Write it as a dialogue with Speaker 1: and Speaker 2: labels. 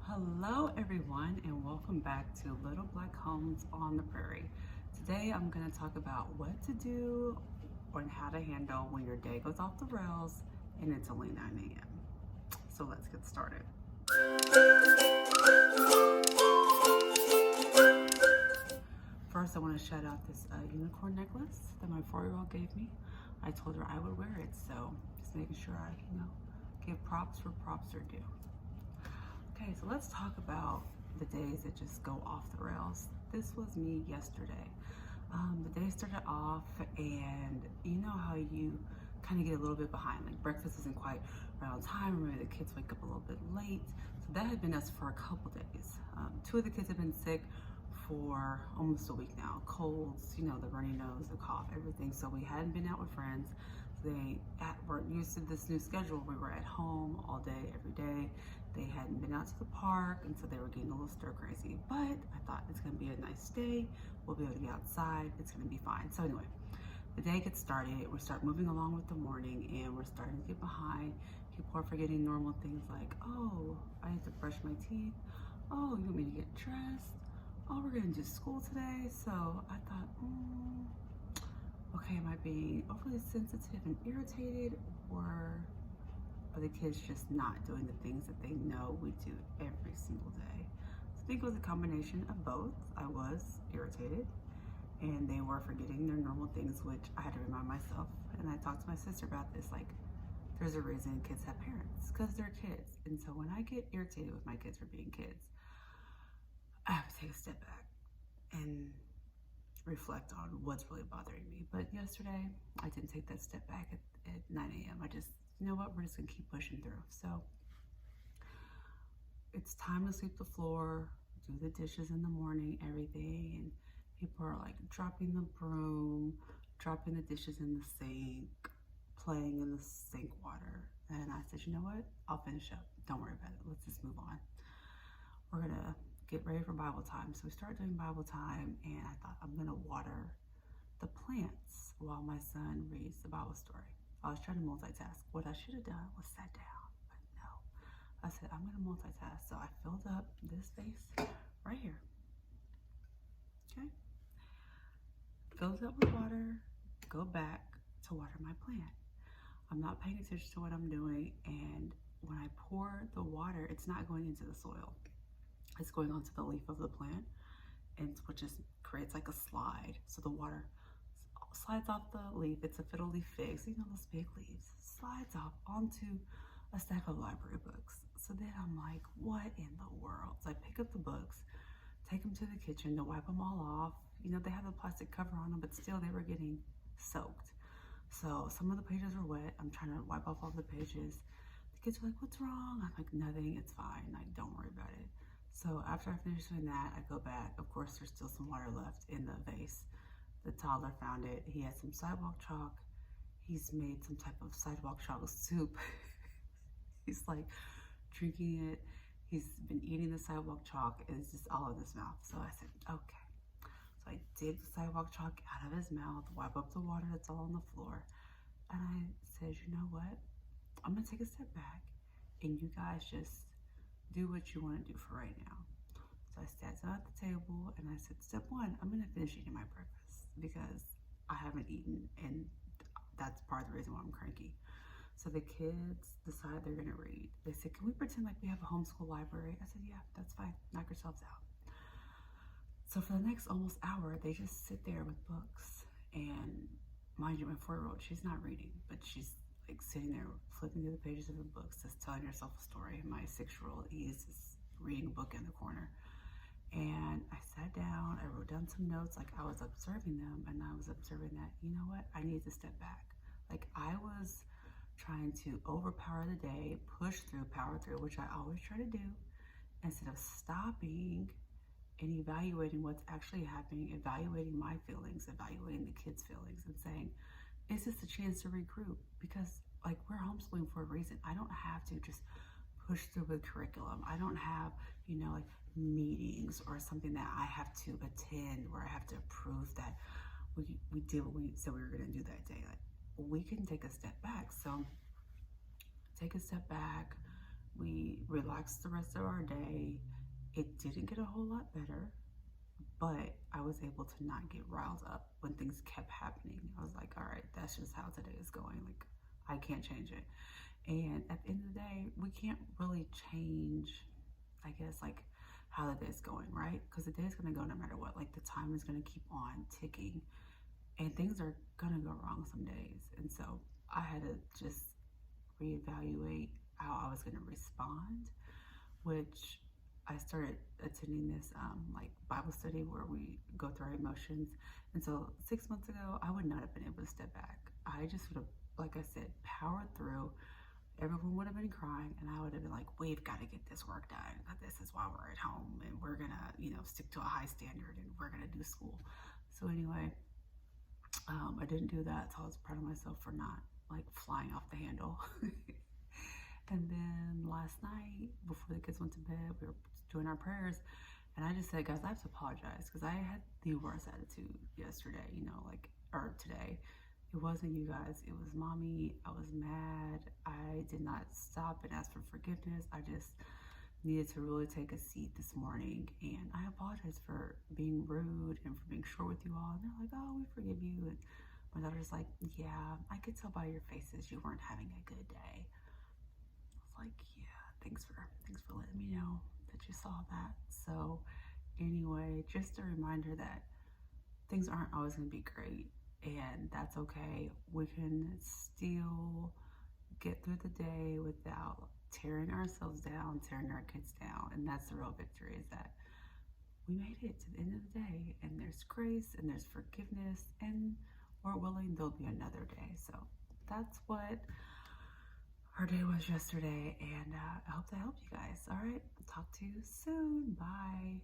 Speaker 1: Hello everyone and welcome back to Little Black Homes on the Prairie. Today I'm going to talk about what to do and how to handle when your day goes off the rails and it's only 9 a.m. So let's get started. First I want to shout out this unicorn necklace that my 4-year-old gave me. I told her I would wear it, so just making sure I, give props where props are due. Okay, so let's talk about the days that just go off the rails. This was me yesterday. The day started off and you know how you kind of get a little bit behind, like breakfast isn't quite right on time, or maybe the kids wake up a little bit late. So that had been us for a couple days. 2 of the kids have been sick for almost a week now. Colds, the runny nose, the cough, everything. So we hadn't been out with friends. They weren't used to this new schedule. We were at home all day, every day. They hadn't been out to the park, and so they were getting a little stir crazy. But I thought it's gonna be a nice day. We'll be able to be outside. It's gonna be fine. So anyway, the day gets started. We start moving along with the morning, and we're starting to get behind. People are forgetting normal things like, oh, I need to brush my teeth. Oh, you want me to get dressed? Oh, we're gonna do school today. So I thought, okay, am I being overly sensitive and irritated, or are the kids just not doing the things that they know we do every single day? So I think it was a combination of both. I was irritated and they were forgetting their normal things, which I had to remind myself. And I talked to my sister about this, like, there's a reason kids have parents, because they're kids. And so when I get irritated with my kids for being kids, I have to take a step back and reflect on what's really bothering me. But yesterday, I didn't take that step back at 9 a.m. I just, you know what, we're just gonna keep pushing through. So it's time to sweep the floor, do the dishes in the morning, everything. And people are like dropping the broom, dropping the dishes in the sink, playing in the sink water. And I said, you know what, I'll finish up. Don't worry about it. Let's just move on. We're gonna get ready for Bible time. So we start doing Bible time, and I thought I'm gonna water the plants while my son reads the Bible story. I was trying to multitask. What I should have done was sat down, but no. I said, I'm gonna multitask. So I filled up this space right here. Okay? Filled it up with water, go back to water my plant. I'm not paying attention to what I'm doing, and when I pour the water, it's not going into the soil. It's going onto the leaf of the plant, and which just creates like a slide. So the water slides off the leaf. It's a fiddle leaf fig, so those big leaves, slides off onto a stack of library books. So then I'm like, what in the world? So I pick up the books, take them to the kitchen to wipe them all off. They have the plastic cover on them, but still they were getting soaked. So some of the pages were wet. I'm trying to wipe off all the pages. The kids were like, what's wrong? I'm like, nothing, it's fine. Like, don't worry about it. So after I finish doing that, I go back. Of course, there's still some water left in the vase. The toddler found it. He had some sidewalk chalk. He's made some type of sidewalk chalk soup. He's like drinking it. He's been eating the sidewalk chalk, and it's just all in his mouth. So I said, okay. So I dig the sidewalk chalk out of his mouth, wipe up the water that's all on the floor. And I said, you know what? I'm gonna take a step back, and you guys just do what you want to do for right now. So I sat down at the table and I said, step one, I'm going to finish eating my breakfast because I haven't eaten, and that's part of the reason why I'm cranky. So the kids decide they're going to read. They said, can we pretend like we have a homeschool library? I said, yeah, that's fine. Knock yourselves out. So for the next almost hour, they just sit there with books. And mind you, my 4-year-old, she's not reading, but she's like sitting there flipping through the pages of the books, just telling herself a story. My 6-year-old, he's just reading a book in the corner. And I sat down, I wrote down some notes, like I was observing them, and I was observing that, you know what, I need to step back. Like I was trying to overpower the day, push through, power through, which I always try to do, instead of stopping and evaluating what's actually happening, evaluating my feelings, evaluating the kids' feelings, and saying, is this a chance to regroup? Because like we're homeschooling for a reason. I don't have to just push through with curriculum. I don't have, like meetings or something that I have to attend where I have to prove that we did what we said we were gonna do that day. Like we can take a step back. So take a step back, We relaxed the rest of our day. It didn't get a whole lot better, but I was able to not get riled up when things kept happening. I was like, all right, that's just how today is going. Like, I can't change it. And at the end of the day, we can't really change, I guess, like how the day's going, right? Because the day's gonna go no matter what. Like, the time is gonna keep on ticking, and things are gonna go wrong some days. And so I had to just reevaluate how I was gonna respond, which I started attending this like Bible study where we go through our emotions. And so 6 months ago, I would not have been able to step back. I just would have, like I said, powered through. Everyone would have been crying, and I would have been like, we've got to get this work done. This is why we're at home, and we're gonna, stick to a high standard, and we're gonna do school. So anyway, I didn't do that, so I was proud of myself for not like flying off the handle. And then last night, before the kids went to bed, we were doing our prayers, and I just said, guys, I have to apologize because I had the worst attitude yesterday, or today. It wasn't you guys, it was mommy. I was mad. I did not stop and ask for forgiveness. I just needed to really take a seat this morning, and I apologize for being rude and for being short with you all. And they're like, oh, we forgive you. And my daughter's like, yeah, I could tell by your faces you weren't having a good day. Like, yeah, thanks for letting me know that you saw that. So anyway, just a reminder that things aren't always going to be great, and that's okay. We can still get through the day without tearing ourselves down, tearing our kids down. And that's the real victory, is that we made it to the end of the day, and there's grace and there's forgiveness, and Lord willing, there'll be another day. So that's what our day was yesterday, and I hope that helped you guys. All right, talk to you soon. Bye.